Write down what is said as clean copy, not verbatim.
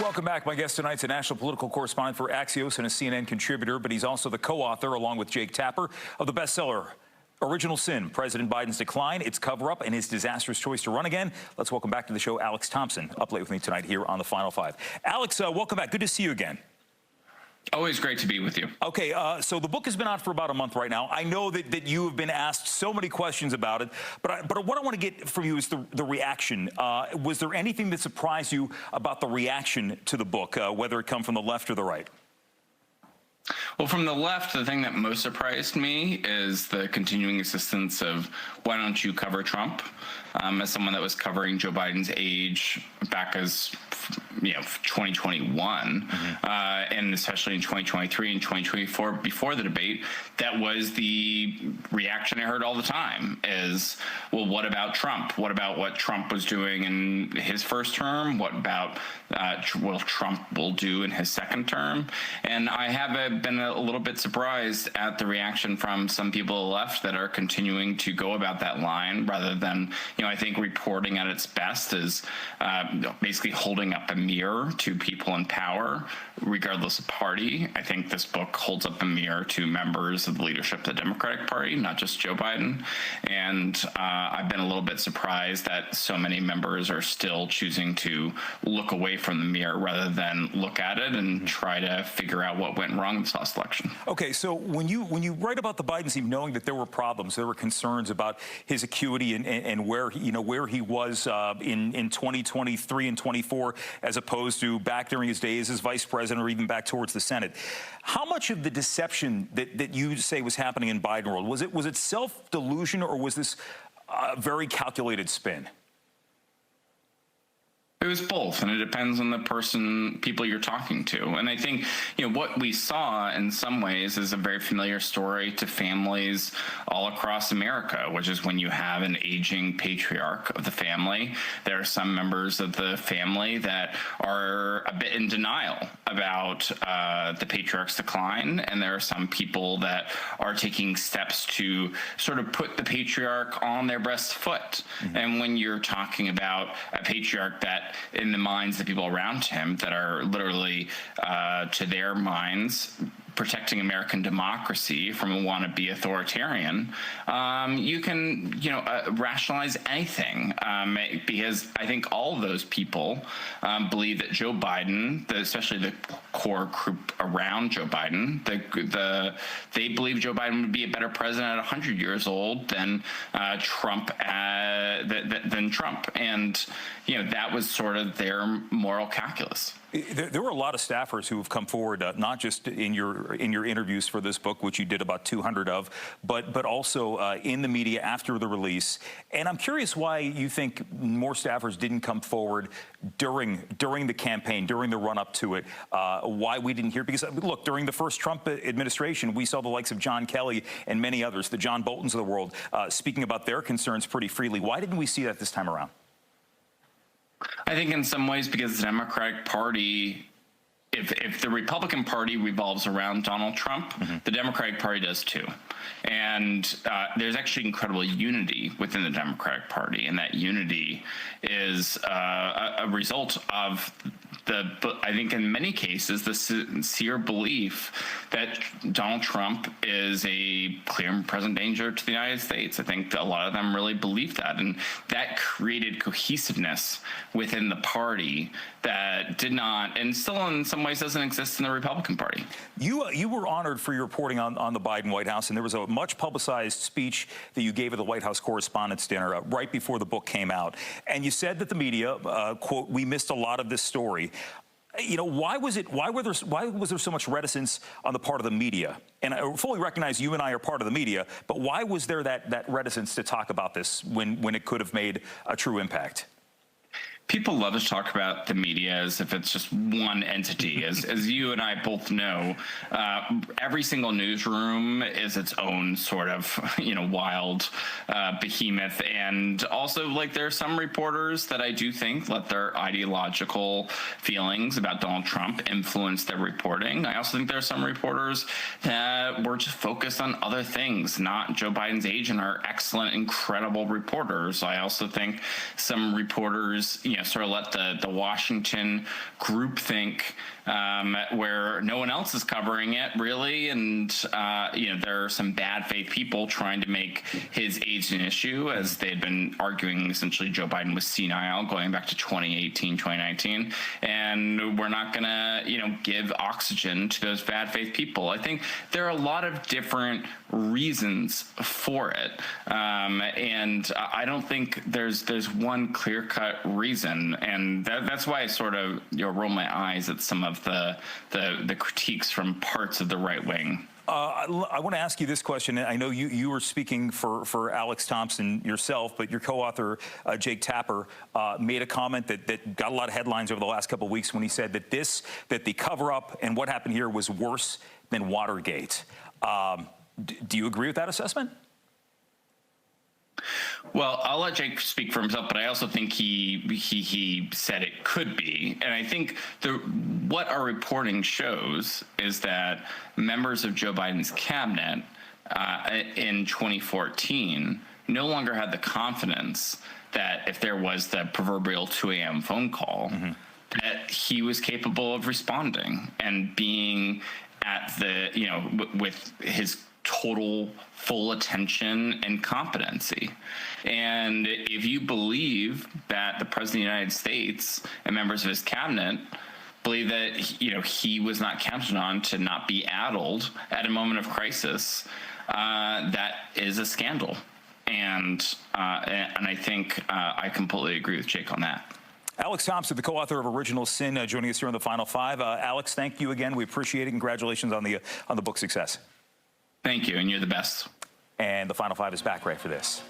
Welcome back. My guest tonight's a national political correspondent for Axios and a CNN contributor, but he's also the co-author, along with Jake Tapper, of the bestseller Original Sin, President Biden's Decline, Its Cover-Up, and His Disastrous Choice to Run Again. Let's welcome back to the show Alex Thompson, up late with me tonight here on the Final Five. Alex, welcome back. Good to see you again. Always great to be with you. Okay, so the book has been out for about a month right now. I know that you have been asked so many questions about it, but what I want to get from you is the reaction. Was there anything that surprised you about the reaction to the book, whether it come from the left or the right? Well, from the left, the thing that most surprised me is the continuing insistence of, why don't you cover Trump? As someone that was covering Joe Biden's age back as 2021, and especially in 2023 and 2024 before the debate, that was the reaction I heard all the time is, well, what about Trump? What about what Trump was doing in his first term? What about what Trump will do in his second term? And I have been a little bit surprised at the reaction from some people on the left that are continuing to go about that line rather than, I think reporting at its best is basically holding up a mirror to people in power, regardless of party. I think this book holds up a mirror to members of the leadership of the Democratic Party, not just Joe Biden. And I've been a little bit surprised that so many members are still choosing to look away from the mirror rather than look at it and try to figure out what went wrong in this last election. Okay, so when you write about the Biden team, knowing that there were problems, there were concerns about his acuity and where he was in 2023 and 24, as opposed to back during his days as vice president or even back towards the Senate. How much of the deception that you say was happening in Biden world, was it self-delusion, or was this a very calculated spin? It was both, and it depends on the people you're talking to. And I think, what we saw in some ways is a very familiar story to families all across America, which is when you have an aging patriarch of the family, there are some members of the family that are a bit in denial about the patriarch's decline, and there are some people that are taking steps to sort of put the patriarch on their best foot. And when you're talking about a patriarch that in the minds of the people around him that are literally, to their minds, protecting American democracy from a wannabe authoritarian, you can, rationalize anything, because I think all of those people believe that Joe Biden, especially the core group around Joe Biden, they believe Joe Biden would be a better president at 100 years old than Trump, and that was sort of their moral calculus. There were a lot of staffers who have come forward, not just in your interviews for this book, which you did about 200 of, but also in the media after the release. And I'm curious why you think more staffers didn't come forward during the campaign, during the run-up to it. Why we didn't hear? Because look, during the first Trump administration, we saw the likes of John Kelly and many others, the John Boltons of the world, speaking about their concerns pretty freely. Why didn't we see that this time around? I think in some ways because the Democratic Party, if the Republican Party revolves around Donald Trump, the Democratic Party does too. And there's actually incredible unity within the Democratic Party, and that unity is a result of I think in many cases, the sincere belief that Donald Trump is a clear and present danger to the United States. I think a lot of them really believe that, and that created cohesiveness within the party that did not, and still in some ways doesn't exist in the Republican Party. You were honored for your reporting on the Biden White House, and there was a much publicized speech that you gave at the White House Correspondents' Dinner right before the book came out, and you said that the media, quote, "we missed a lot of this story." Why was there so much reticence on the part of the media? And I fully recognize you and I are part of the media, but why was there that reticence to talk about this when it could have made a true impact? People love to talk about the media as if it's just one entity. As you and I both know, every single newsroom is its own sort of, wild behemoth. And also, there are some reporters that I do think let their ideological feelings about Donald Trump influence their reporting. I also think there are some reporters that were just focused on other things, not Joe Biden's age, and are excellent, incredible reporters. I also think some reporters, sort of let the Washington groupthink, where no one else is covering it really, and there are some bad faith people trying to make his age an issue, as they had been arguing essentially Joe Biden was senile going back to 2018, 2019, and we're not going to give oxygen to those bad faith people. I think there are a lot of different reasons for it, and I don't think there's one clear-cut reason, and that's why I sort of roll my eyes at some of the critiques from parts of the right wing. I want to ask you this question. I know you were speaking for Alex Thompson yourself, but your co-author, Jake Tapper, made a comment that got a lot of headlines over the last couple of weeks when he said that the cover-up and what happened here was worse than Watergate. Do you agree with that assessment? Well, I'll let Jake speak for himself, but I also think he said it could be. And I think what our reporting shows is that members of Joe Biden's cabinet in 2014 no longer had the confidence that if there was the proverbial 2 a.m. phone call, that he was capable of responding and being at the, with his total full attention and competency. And if you believe that the President of the United States and members of his cabinet believe that he was not counted on to not be addled at a moment of crisis, that is a scandal. And I think I completely agree with Jake on that. Alex Thompson, the co-author of Original Sin, joining us here on the Final Five. Alex, thank you again. We appreciate it. Congratulations on the book success. Thank you, and you're the best. And the Final Five is back right for this.